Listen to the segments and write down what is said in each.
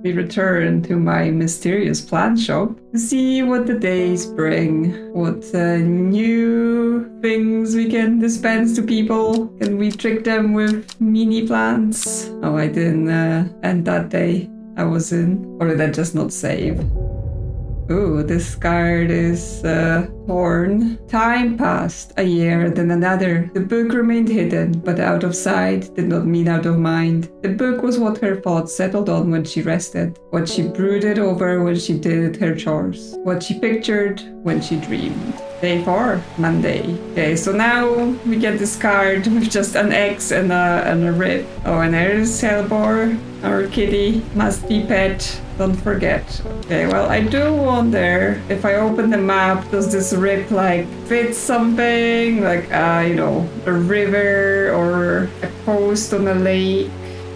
we return to my mysterious plant shop to see what the days bring, what new things we can dispense to people. Can we trick them with mini plants? Oh, I didn't end that day I was in. Or did I just not save? Ooh, this card is torn. Time passed, a year, then another. The book remained hidden, but out of sight did not mean out of mind. The book was what her thoughts settled on when she rested, what she brooded over when she did her chores, what she pictured when she dreamed. Day 4, Monday. Okay, so now we get this card with just an X and a rip. Oh, and there's Hellbore, our kitty, must be pet. Don't forget. Okay, well, I do wonder if I open the map, does this rip like fit something? Like, you know, a river or a coast on a lake?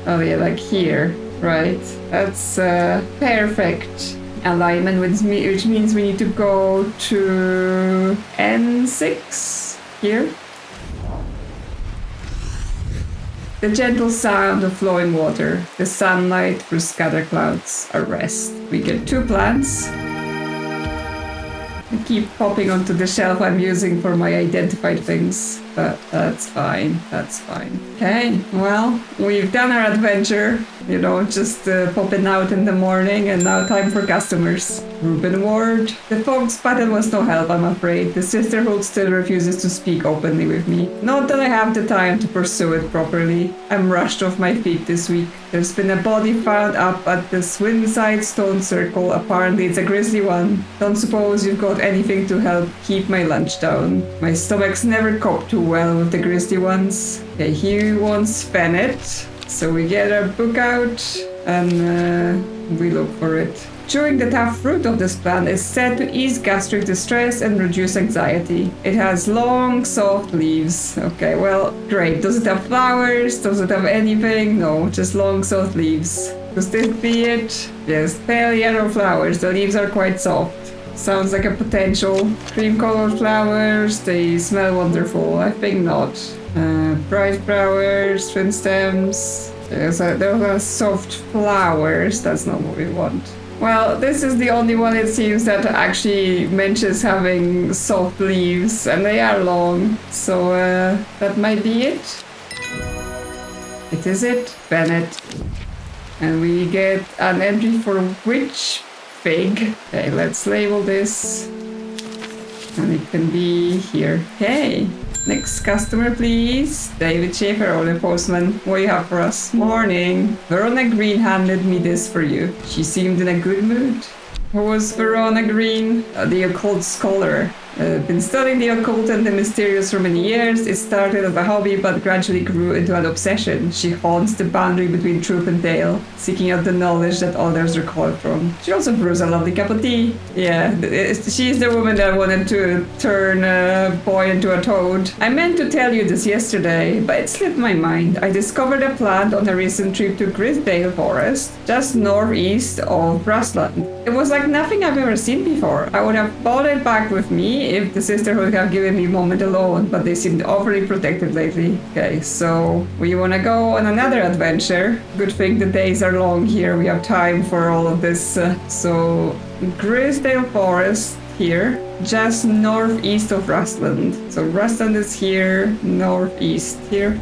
Oh yeah, like here, right? That's perfect alignment, which means we need to go to N6 here. The gentle sound of flowing water, the sunlight through scattered clouds, a rest. We get 2 plants. I keep popping onto the shelf I'm using for my identified things, but that's fine, that's fine. Okay, well, we've done our adventure, you know, just popping out in the morning, and now time for customers. Reuben Ward. The Fox battle was no help, I'm afraid. The Sisterhood still refuses to speak openly with me. Not that I have the time to pursue it properly. I'm rushed off my feet this week. There's been a body found up at the Swinside Stone Circle. Apparently it's a grisly one. Don't suppose you've got anything to help keep my lunch down. My stomach's never coped too well with the grisly ones. Okay, he wants Fennett. So we get our book out and we look for it. Chewing the tough fruit of this plant is said to ease gastric distress and reduce anxiety. It has long, soft leaves. Okay, well, great. Does it have flowers? Does it have anything? No, just long, soft leaves. Could this be it? Yes, pale yellow flowers. The leaves are quite soft. Sounds like a potential. Cream-colored flowers. They smell wonderful. I think not. Bright flowers, twin stems. Those are soft flowers. That's not what we want. Well, this is the only one, it seems, that actually mentions having soft leaves, and they are long, so that might be it. It is it, Bennett. And we get an entry for which fig. Okay, let's label this. And it can be here. Okay. Next customer, please. David Schaefer, Ole Postman. What do you have for us? Morning. Verona Green handed me this for you. She seemed in a good mood. Who was Verona Green? The occult scholar. Been studying the occult and the mysterious for many years. It started as a hobby but gradually grew into an obsession. She haunts the boundary between truth and tale, seeking out the knowledge that others recoil from. She also brews a lovely cup of tea. Yeah, she's the woman that wanted to turn a boy into a toad. I meant to tell you this yesterday, but it slipped my mind. I discovered a plant on a recent trip to Grisdale Forest, just northeast of Rustland. It was like nothing I've ever seen before. I would have brought it back with me if the Sisterhood have given me a moment alone, but they seemed awfully protective lately. Okay, so we want to go on another adventure. Good thing the days are long here. We have time for all of this. So Grisdale Forest here, just northeast of Rustland. So Rustland is here, northeast here.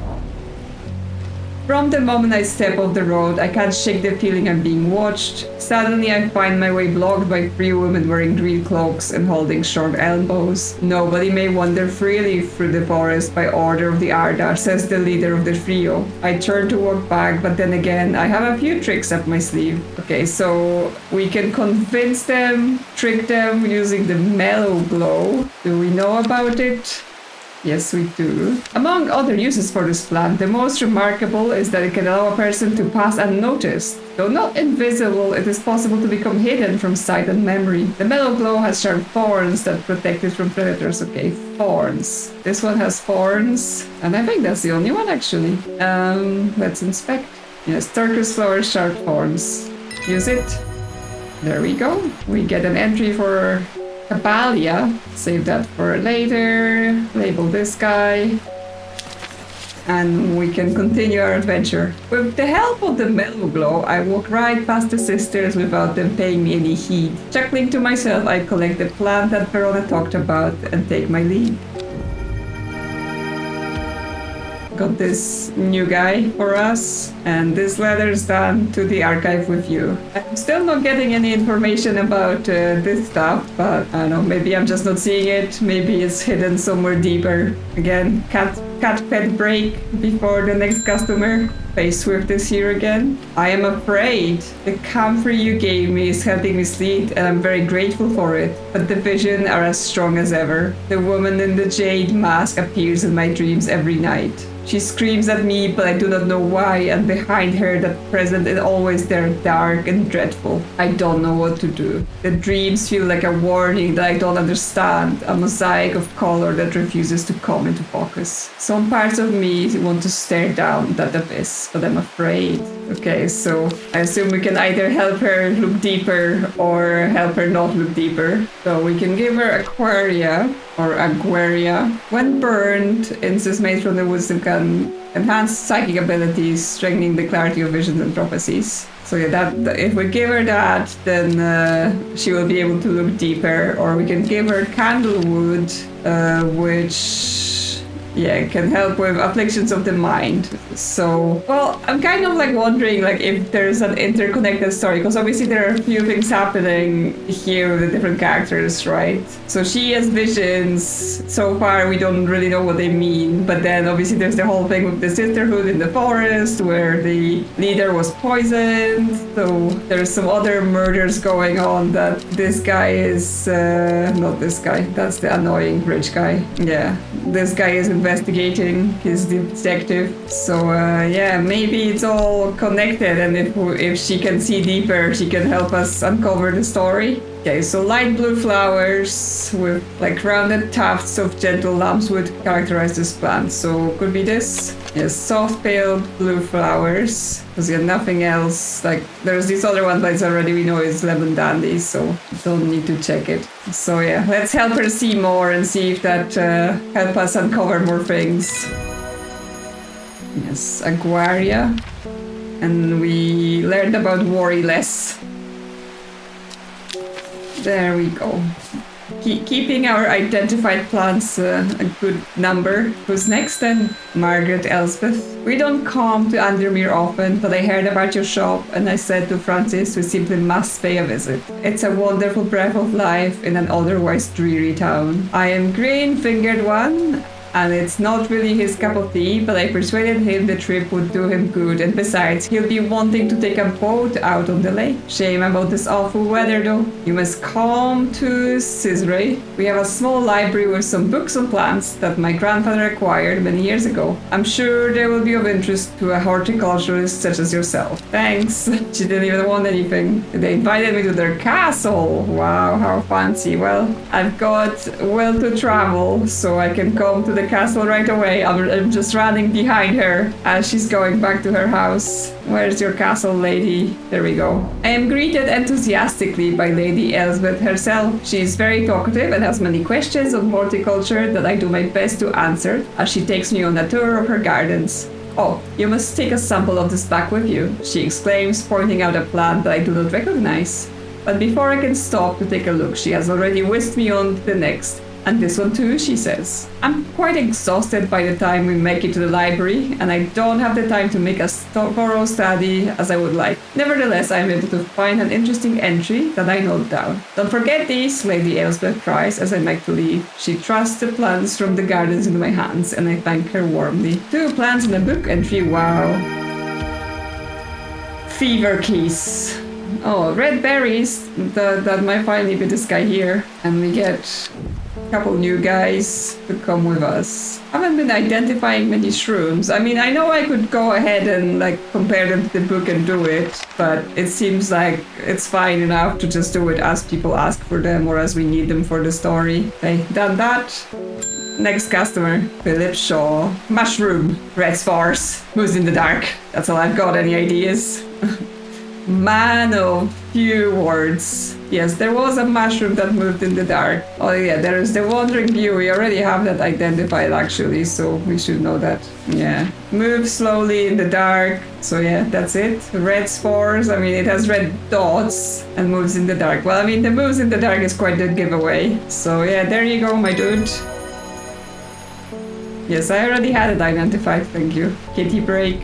From the moment I step off the road, I can't shake the feeling I'm being watched. Suddenly I find my way blocked by 3 women wearing green cloaks and holding short elbows. Nobody may wander freely through the forest by order of the Arda, says the leader of the trio. I turn to walk back, but then again, I have a few tricks up my sleeve. Okay, so we can convince them, trick them using the mellow glow. Do we know about it? Yes, we do. Among other uses for this plant, the most remarkable is that it can allow a person to pass unnoticed. Though not invisible, it is possible to become hidden from sight and memory. The mellow glow has sharp thorns that protect it from predators. Okay, thorns. This one has thorns, and I think that's the only one actually. Let's inspect. Yes, turquoise flower, sharp thorns. Use it. There we go. We get an entry for Cabalia. Save that for later. Label this guy. and we can continue our adventure. With the help of the mellow glow, I walk right past the sisters without them paying me any heed. Chuckling to myself, I collect the plant that Verona talked about and take my leave. Got this new guy for us, and this letter is done to the archive with you. I'm still not getting any information about this stuff, but I don't know, maybe I'm just not seeing it. Maybe it's hidden somewhere deeper. Again, cat pet break before the next customer. Faye Swift is here again. I am afraid the comfort you gave me is helping me sleep, and I'm very grateful for it. But the visions are as strong as ever. The woman in the Jade mask appears in my dreams every night. She screams at me, but I do not know why, and behind her that presence is always there, dark and dreadful. I don't know what to do. The dreams feel like a warning that I don't understand, a mosaic of color that refuses to come into focus. Some parts of me want to stare down that abyss, but I'm afraid. Okay, so I assume we can either help her look deeper or help her not look deeper. So we can give her Aquaria or Aguaria. When burned, incense made from the wisdom can enhance psychic abilities, strengthening the clarity of visions and prophecies. So yeah, that if we give her that, then she will be able to look deeper. Or we can give her Candlewood, which can help with afflictions of the mind. So, well, I'm kind of like wondering like if there's an interconnected story, because obviously there are a few things happening here with the different characters, right? So she has visions. So far, we don't really know what they mean. But then obviously there's the whole thing with the sisterhood in the forest where the leader was poisoned. So there's some other murders going on that this guy is, not this guy, that's the annoying rich guy. Yeah, this guy is investigating, his detective. So maybe it's all connected, and if she can see deeper, she can help us uncover the story. Okay, so light blue flowers with like rounded tufts of gentle lambswood characterize this plant. So could be this. Yes, soft pale blue flowers. Because nothing else. Like there's this other one, but it's already we know it's lemon dandy, so don't need to check it. So yeah, let's help her see more and see if that help us uncover more things. Yes, Aguaria. And we learned about worry less. There we go. Keeping our identified plants a good number. Who's next then? Margaret Elspeth. We don't come to Undermere often, but I heard about your shop and I said to Francis we simply must pay a visit. It's a wonderful breath of life in an otherwise dreary town. I am green-fingered one, and it's not really his cup of tea, but I persuaded him the trip would do him good, and besides, he'll be wanting to take a boat out on the lake. Shame about this awful weather though. You must come to Cisray. We have a small library with some books on plants that my grandfather acquired many years ago. I'm sure they will be of interest to a horticulturist such as yourself. Thanks. She didn't even want anything. They invited me to their castle. Wow, how fancy. Well, I've got well to travel, so I can come to the castle right away. I'm just running behind her as she's going back to her house. Where's your castle, lady? There we go. I am greeted enthusiastically by Lady Elspeth herself. She is very talkative and has many questions on horticulture that I do my best to answer as she takes me on a tour of her gardens. Oh, you must take a sample of this back with you, she exclaims, pointing out a plant that I do not recognize. But before I can stop to take a look, she has already whisked me on to the next. And this one too, she says. I'm quite exhausted by the time we make it to the library, and I don't have the time to make a thorough study as I would like. Nevertheless, I am able to find an interesting entry that I note down. Don't forget these, Lady Elspeth cries as I make to leave. She thrusts the plants from the gardens into my hands, and I thank her warmly. 2 plants in a book entry, wow. Fever keys. Oh, red berries. That might finally be this guy here. And we get couple new guys to come with us. I haven't been identifying many shrooms. I mean, I know I could go ahead and like compare them to the book and do it, but it seems like it's fine enough to just do it as people ask for them or as we need them for the story. Okay, done that. Next customer, Philip Shaw. Mushroom, red spars, who's in the dark. That's all I've got, any ideas? Man of few words. Yes, there was a mushroom that moved in the dark. Oh yeah, there is the wandering view. We already have that identified actually, so we should know that. Yeah. Move slowly in the dark. So yeah, that's it. Red spores. I mean, it has red dots and moves in the dark. Well, I mean, the moves in the dark is quite a giveaway. So yeah, there you go, my dude. Yes, I already had it identified. Thank you. Kitty break.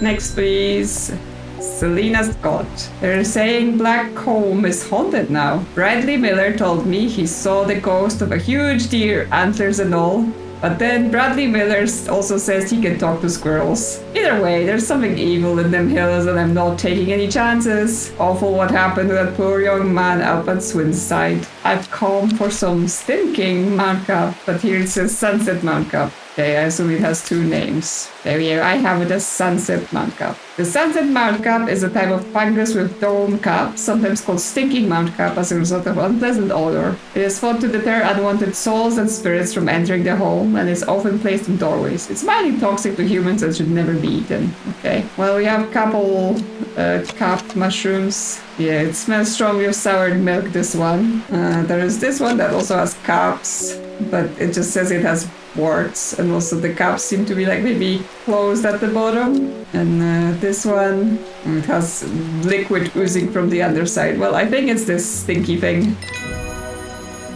Next, please. Selena Scott. They're saying Black Comb is haunted now. Bradley Miller told me he saw the ghost of a huge deer, antlers and all. But then Bradley Miller also says he can talk to squirrels. Either way, there's something evil in them hills and I'm not taking any chances. Awful what happened to that poor young man up at Swin's side. I've come for some stinking Mount Cup, but here it says Sunset Mount Cup. Okay, I assume it has two names. There we go, I have it as Sunset Mount Cup. The Sunset Mount Cup is a type of fungus with dome cap, sometimes called stinking Mount Cup as a result of unpleasant odor. It is thought to deter unwanted souls and spirits from entering the home and is often placed in doorways. It's mildly toxic to humans and should never be eaten. Okay, well we have a couple capped mushrooms. Yeah, it smells strongly of soured milk, this one. There is this one that also has caps, but it just says it has warts, and also the caps seem to be like maybe closed at the bottom. And this one, it has liquid oozing from the underside. Well, I think it's this stinky thing.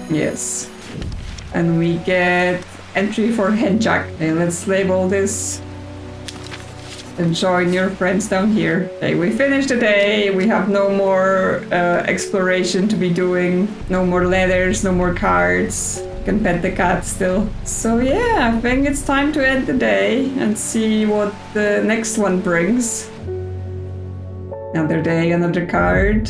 Yes. And we get entry for Henchak. Okay, let's label this. And join your friends down here. Okay, we finished the day. We have no more exploration to be doing. No more letters, no more cards. Can pet the cat still. So yeah, I think it's time to end the day and see what the next one brings. Another day, another card.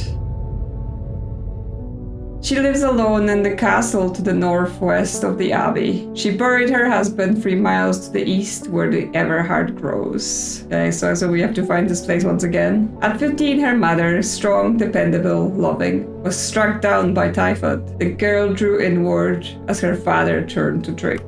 She lives alone in the castle to the northwest of the abbey. She buried her husband 3 miles to the east where the Everhard grows. Okay, so we have to find this place once again. At 15, her mother, strong, dependable, loving, was struck down by typhoid. The girl drew inward as her father turned to drink.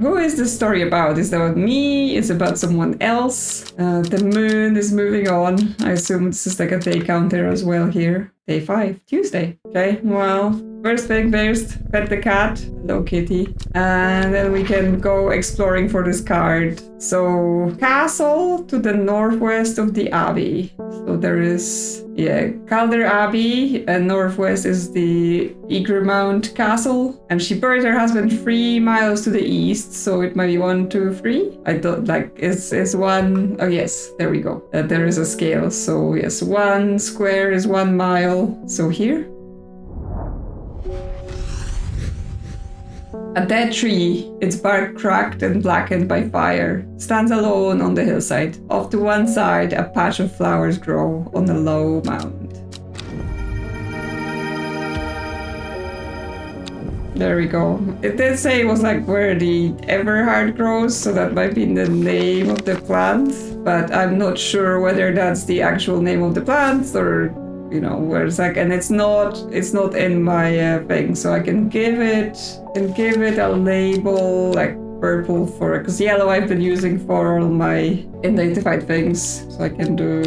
Who is this story about? Is it about me? Is it about someone else? The moon is moving on. I assume this is like a day counter as well here. Day 5, Tuesday. Okay, well, first thing first, pet the cat. Hello, kitty. And then we can go exploring for this card. So, castle to the northwest of the abbey. So there is, yeah, Calder Abbey, and northwest is the Egremount Castle. And she buried her husband 3 miles to the east, so it might be 1, 2, 3. I don't like, is one, oh yes, there we go. There is a scale, so yes, 1 square is 1 mile. So here. A dead tree, its bark cracked and blackened by fire, stands alone on the hillside. Off to one side, a patch of flowers grow on a low mound. There we go. It did say it was like where the Everhard grows, so that might be the name of the plant, but I'm not sure whether that's the actual name of the plant or, you know, where it's like, and it's not in my thing, so I can give it a label like purple for, because yellow I've been using for all my identified things, so I can do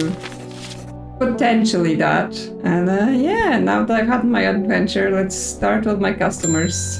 potentially that. And yeah, now that I've had my adventure, let's start with my customers.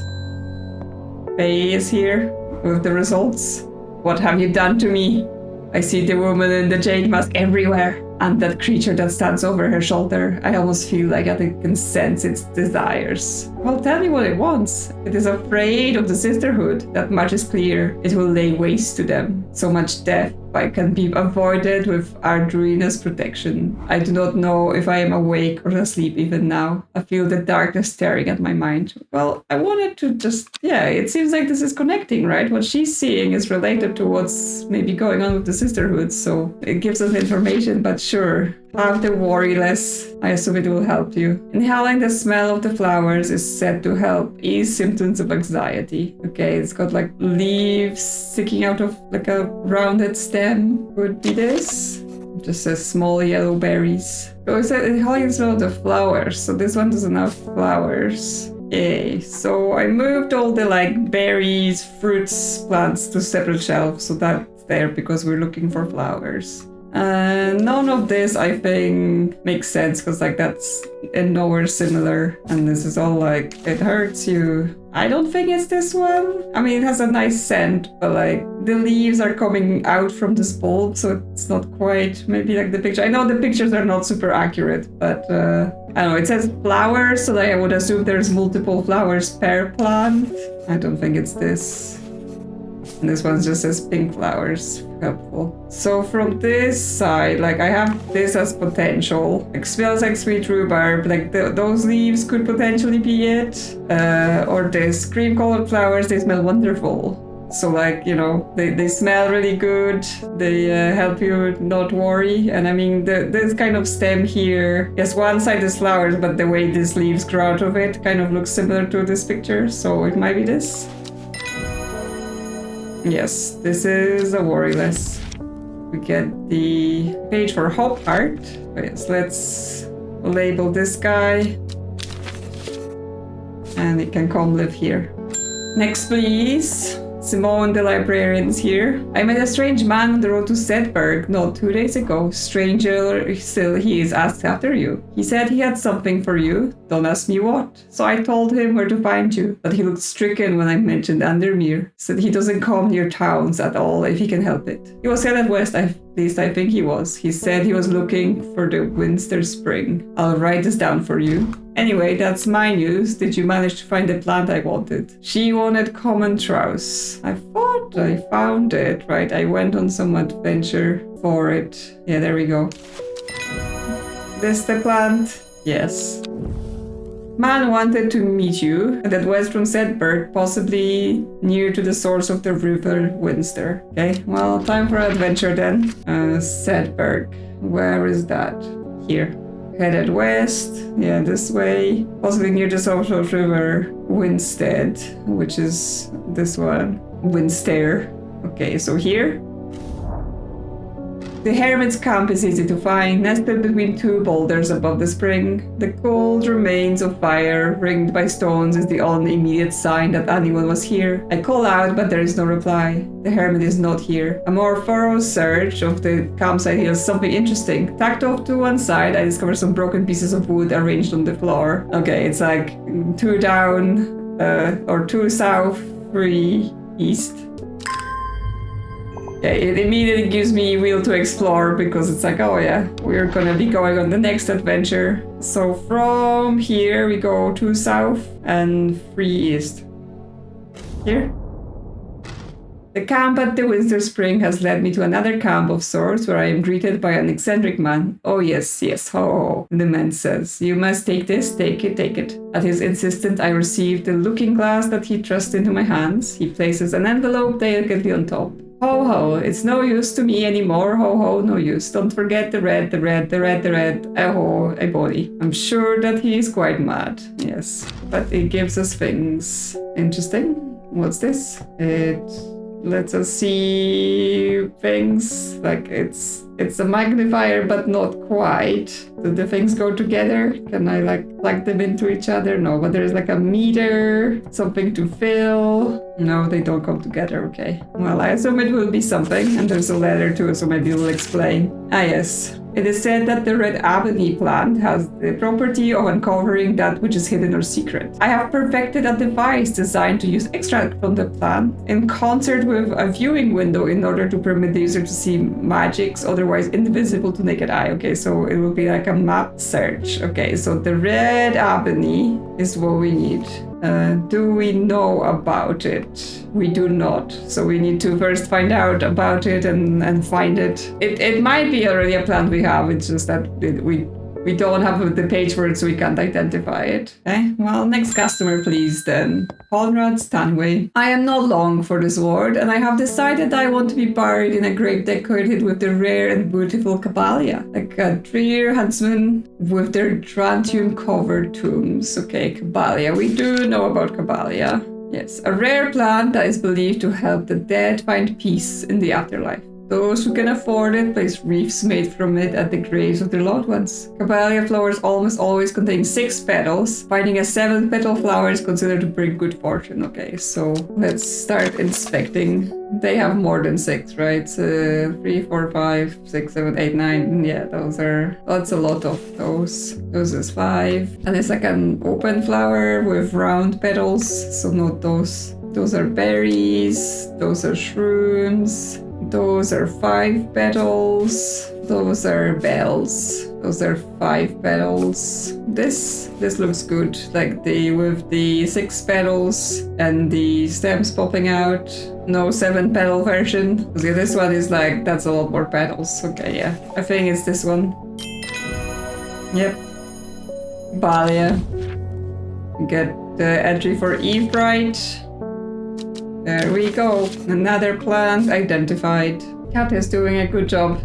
Faye is here with the results. What have you done to me? I see the woman in the jade mask everywhere, and that creature that stands over her shoulder. I almost feel like I can sense its desires. Well, tell me what it wants. It is afraid of the sisterhood. That much is clear. It will lay waste to them. So much death can be avoided with Ardruina's protection. I do not know if I am awake or asleep even now. I feel the darkness staring at my mind. Well, I wanted to just, yeah, it seems like this is connecting, right? What she's seeing is related to what's maybe going on with the sisterhood, so it gives us information, but sure. Have the worry less. I assume it will help you. Inhaling the smell of the flowers is said to help ease symptoms of anxiety. Okay, it's got like leaves sticking out of like a rounded stem. Would be this. It just says small yellow berries. So it said inhaling the smell of the flowers. So this one doesn't have flowers. Yay. So I moved all the like berries, fruits, plants to separate shelves. So that's there because we're looking for flowers. None of this, I think, makes sense because like that's in nowhere similar, and this is all like it hurts you. I don't think it's this one. I mean, it has a nice scent, but like the leaves are coming out from this bulb, so it's not quite maybe like the picture. I know the pictures are not super accurate, but I don't know. It says flowers, so like I would assume there's multiple flowers per plant. I don't think it's this. And this one just says pink flowers. Helpful. So from this side, like I have this as potential. It smells like sweet rhubarb. Like those leaves could potentially be it. Or this cream colored flowers, they smell wonderful. So like, you know, they smell really good. They help you not worry. And I mean, this kind of stem here, yes, one side is flowers, but the way these leaves grow out of it kind of looks similar to this picture. So it might be this. Yes, this is a worry less. We get the page for Hope Heart. Yes, let's label this guy. And it can come live here. Next, please. Simone, the librarian's here. I met a strange man on the road to Sedberg not 2 days ago. Stranger still, he is asked after you. He said he had something for you. Don't ask me what. So I told him where to find you. But he looked stricken when I mentioned Undermere. Said he doesn't come near towns at all if he can help it. He was headed west, at least I think he was. He said he was looking for the Winster Spring. I'll write this down for you. Anyway, that's my news. Did you manage to find the plant I wanted? She wanted common trowse. I thought I found it, right? I went on some adventure for it. Yeah, there we go. This the plant? Yes. Man wanted to meet you at west from Sedberg, possibly near to the source of the river Winster. Okay, well, time for adventure then. Sedberg. Where is that? Here. Headed west, yeah, this way. Possibly near the source of river Winstead, which is this one. Winster. Okay, so here. The hermit's camp is easy to find, nested between two boulders above the spring. The cold remains of fire, ringed by stones, is the only immediate sign that anyone was here. I call out, but there is no reply. The hermit is not here. A more thorough search of the campsite yields something interesting. Tacked off to one side, I discover some broken pieces of wood arranged on the floor. Okay, it's like 2 down, or 2 south, 3 east. Yeah, it immediately gives me will to explore because it's like, oh yeah, we're gonna be going on the next adventure. So from here we go 2 south and 3 east. Here. The camp at the Winster Spring has led me to another camp of sorts where I am greeted by an eccentric man. Oh yes, yes, ho ho ho. The man says, you must take this, take it, take it. At his insistence, I received the looking glass that he thrust into my hands. He places an envelope delicately on top. Ho ho, it's no use to me anymore. Ho ho, no use. Don't forget the red, the red, the red, the red. Oh, a body. I'm sure that he is quite mad. Yes, but it gives us things. Interesting. What's this? It lets us see things. Like it's a magnifier, but not quite. Do the things go together? Can I like plug them into each other? No, but there's like a meter, something to fill. No, they don't come together. Okay. Well, I assume it will be something, and there's a letter too, so maybe we'll explain. Ah, yes. It is said that the red ebony plant has the property of uncovering that which is hidden or secret. I have perfected a device designed to use extract from the plant in concert with a viewing window in order to permit the user to see magics otherwise invisible to naked eye. Okay, so it will be like a map search. Okay, so the red ebony is what we need. Do we know about it? We do not. So we need to first find out about it and find it. It might be already a plant we have. It's just that we don't have the page for it, so we can't identify it. Okay, well, next customer, please, then. Conrad Stanway. I am not long for this world, and I have decided I want to be buried in a grave decorated with the rare and beautiful Caballia. Like a drear huntsman with their Trantium-covered tombs. Okay, Caballia. We do know about Caballia. Yes, a rare plant that is believed to help the dead find peace in the afterlife. Those who can afford it place wreaths made from it at the graves of their loved ones. Camellia flowers almost always contain 6 petals. Finding a 7-petal flower is considered to bring good fortune. Okay, so let's start inspecting. They have more than 6, right? 3, 4, 5, 6, 7, 8, 9. Yeah, that's a lot of those. Those is 5. And it's like an open flower with round petals, so not those. Those are berries. Those are shrooms. Those are 5 petals. Those are bells. Those are 5 petals. This looks good. Like with the 6 petals and the stems popping out. No 7-petal version. Okay, this one is like, that's a lot more petals. Okay, yeah. I think it's this one. Yep. Balia. Get the entry for Eve Bright. There we go. Another plant identified. Cat is doing a good job.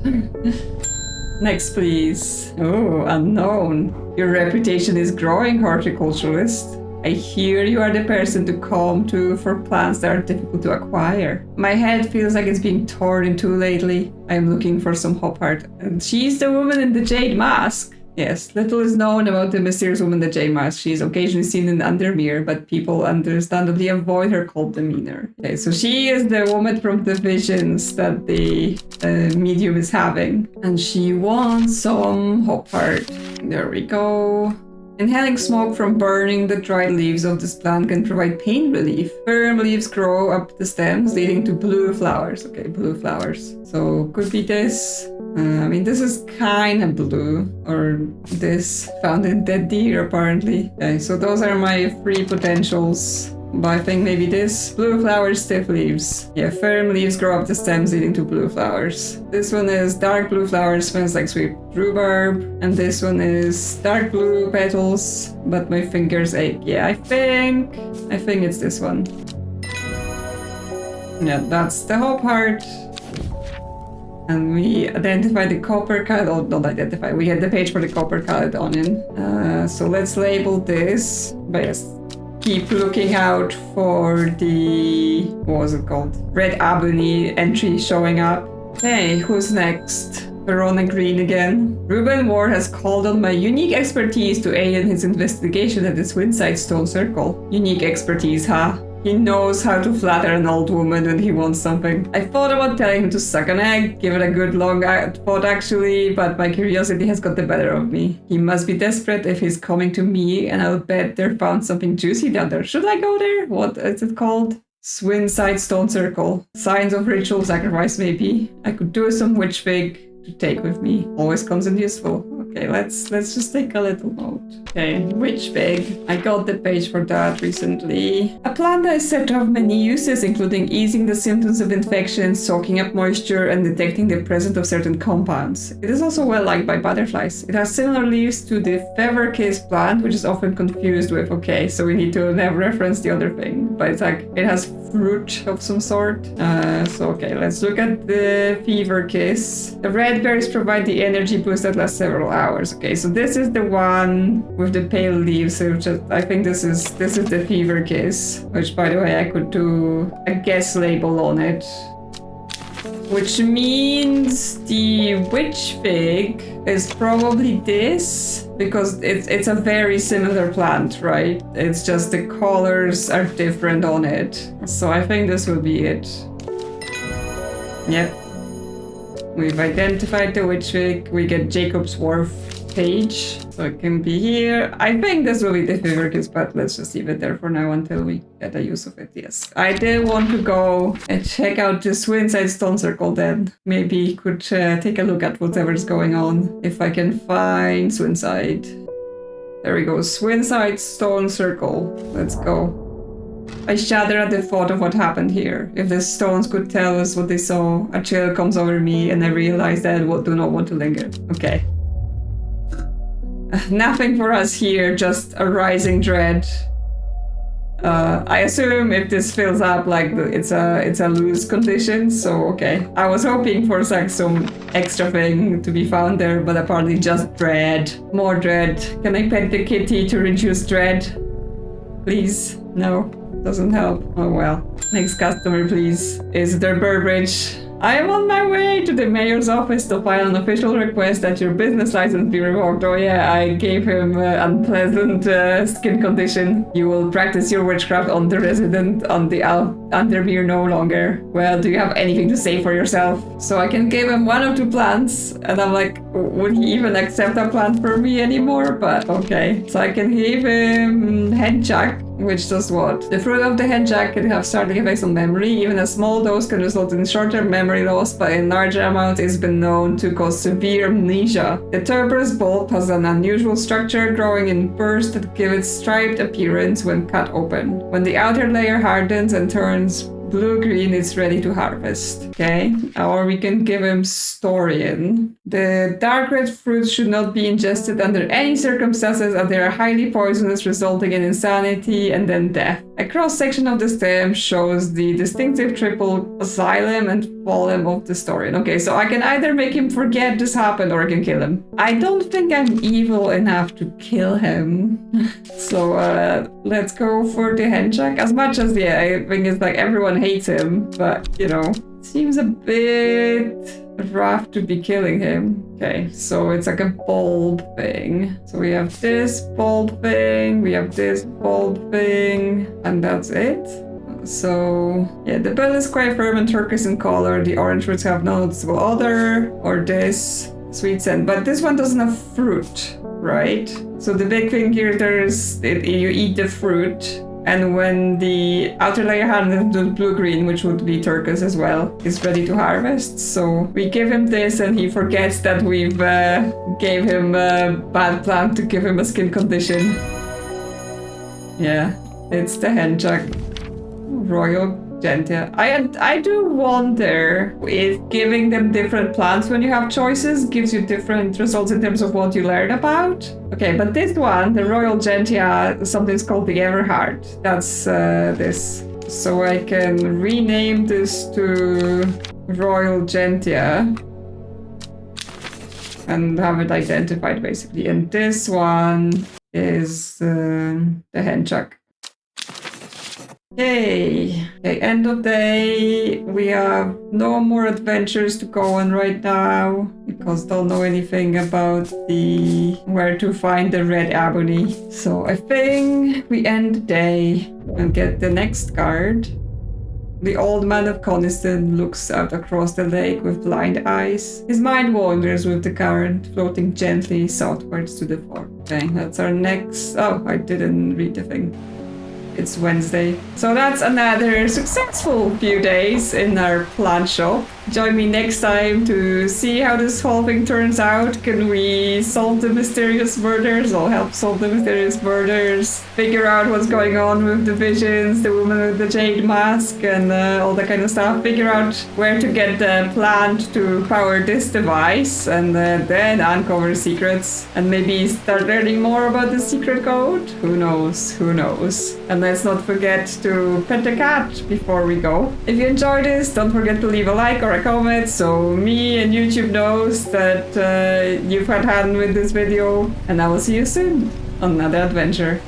Next, please. Oh, unknown. Your reputation is growing, horticulturalist. I hear you are the person to come to for plants that are difficult to acquire. My head feels like it's being torn in two lately. I am looking for some hop art. And she's the woman in the jade mask. Yes, little is known about the mysterious woman in the jade mask. She is occasionally seen in Undermere, but people understandably avoid her cold demeanor. Okay, so she is the woman from the visions that the medium is having. And she wants some hop art. There we go. Inhaling smoke from burning the dried leaves of this plant can provide pain relief. Firm leaves grow up the stems, leading to blue flowers. Okay, blue flowers. So could be this. I mean, this is kind of blue, or this found in dead deer apparently. Okay, so those are my 3 potentials. But I think maybe this. Blue flowers, stiff leaves. Yeah, firm leaves grow up the stems leading to blue flowers. This one is dark blue flowers, smells like sweet rhubarb. And this one is dark blue petals, but my fingers ache. Yeah, I think it's this one. Yeah, that's the hop heart. And we identify the copper colored, oh, not identify, we get the page for the copper colored onion. So let's label this, but yes, keep looking out for the, what was it called? Red Ebony entry showing up. Hey, who's next? Verona Green again. Ruben Ward has called on my unique expertise to aid in his investigation at this Windside Stone Circle. Unique expertise, huh? He knows how to flatter an old woman when he wants something. I thought about telling him to suck an egg, give it a good long thought actually, but my curiosity has got the better of me. He must be desperate if he's coming to me, and I'll bet they found something juicy down there. Should I go there? What is it called? Swinside Stone Circle. Signs of ritual sacrifice maybe. I could do some witch fig to take with me. Always comes in useful. Okay, let's just take a little note. Okay, witch fig. I got the page for that recently. A plant that is said to have many uses, including easing the symptoms of infection, soaking up moisture, and detecting the presence of certain compounds. It is also well liked by butterflies. It has similar leaves to the feather kiss plant, which is often confused with. Okay, so we need to never reference the other thing, but it's like it has fruit of some sort. So okay, let's look at the fever kiss. The red berries provide the energy boost that lasts several hours. Okay, so this is the one with the pale leaves. So I think this is the fever kiss, which by the way I could do a guess label on it, which means the witch fig is probably this, because it's a very similar plant, right? It's just the colors are different on it. So I think this will be it. Yep. We've identified the witch fig. We get Jacob's Wharf page, so it can be here. I think this will be the fever kiss, but let's just leave it there for now until we get a use of it. Yes, I did want to go and check out the Swinside Stone Circle then. Maybe could take a look at whatever's going on, if I can find Swinside. There we go, Swinside Stone Circle. Let's go. I shudder at the thought of what happened here. If the stones could tell us what they saw, a chill comes over me and I realize that I do not want to linger. Okay. Nothing for us here, just a rising dread. I assume if this fills up, like it's a loose condition, so okay. I was hoping for like some extra thing to be found there, but apparently just dread. More dread. Can I pet the kitty to reduce dread? Please? No, doesn't help. Oh well. Next customer, please. Is there Burbridge? I am on my way to the mayor's office to file an official request that your business license be revoked. Oh yeah, I gave him unpleasant skin condition. You will practice your witchcraft on the resident on the Undermere no longer. Well, do you have anything to say for yourself? So I can give him 1 or 2 plants, and I'm like, would he even accept a plant for me anymore? But okay. So I can give him Henchak, which does what? The fruit of the Henchak can have startling effects on memory. Even a small dose can result in short-term memory loss, but in larger amounts it's been known to cause severe amnesia. The tuberous bulb has an unusual structure growing in bursts that give it striped appearance when cut open. When the outer layer hardens and turns blue-green, it's ready to harvest. Okay, or we can give him Storian. The dark red fruits should not be ingested under any circumstances, as they are highly poisonous, resulting in insanity and then death. A cross-section of the stem shows the distinctive triple xylem and phloem of the Storian. Okay, so I can either make him forget this happened or I can kill him. I don't think I'm evil enough to kill him. So let's go for the Henchak. As much as, yeah, I think it's like everyone hates him, but, you know, seems a bit rough to be killing him. Okay, so it's like a bulb thing. So we have this bulb thing, we have this bulb thing, and that's it. So yeah, the bell is quite firm and turquoise in color. The orange fruits have no noticeable odor, or this sweet scent, but this one doesn't have fruit, right? So the big thing here, you eat the fruit, and when the outer layer hardens to blue-green, which would be turquoise as well, is ready to harvest. So we give him this, and he forgets that we've gave him a bad plant to give him a skin condition. Yeah, it's the Henchak. Royal Gentia. I do wonder if giving them different plants when you have choices gives you different results in terms of what you learn about. Okay, but this one, the Royal Gentia, something's called the Everheart. That's this. So I can rename this to Royal Gentia and have it identified basically. And this one is the Henchak. Yay! Okay, end of day. We have no more adventures to go on right now because don't know anything about where to find the red ebony. So I think we end the day and get the next card. The old man of Coniston looks out across the lake with blind eyes. His mind wanders with the current, floating gently southwards to the fort. Okay, that's our next... Oh, I didn't read the thing. It's Wednesday. So that's another successful few days in our plant shop. Join me next time to see how this whole thing turns out. Can we solve the mysterious murders or help solve the mysterious murders? Figure out what's going on with the visions, the woman with the jade mask and all that kind of stuff. Figure out where to get the plant to power this device and then uncover secrets and maybe start learning more about the secret code. Who knows? Who knows? And let's not forget to pet the cat before we go. If you enjoyed this, don't forget to leave a like or a comment so me and YouTube knows that you've had fun with this video, and I will see you soon on another adventure.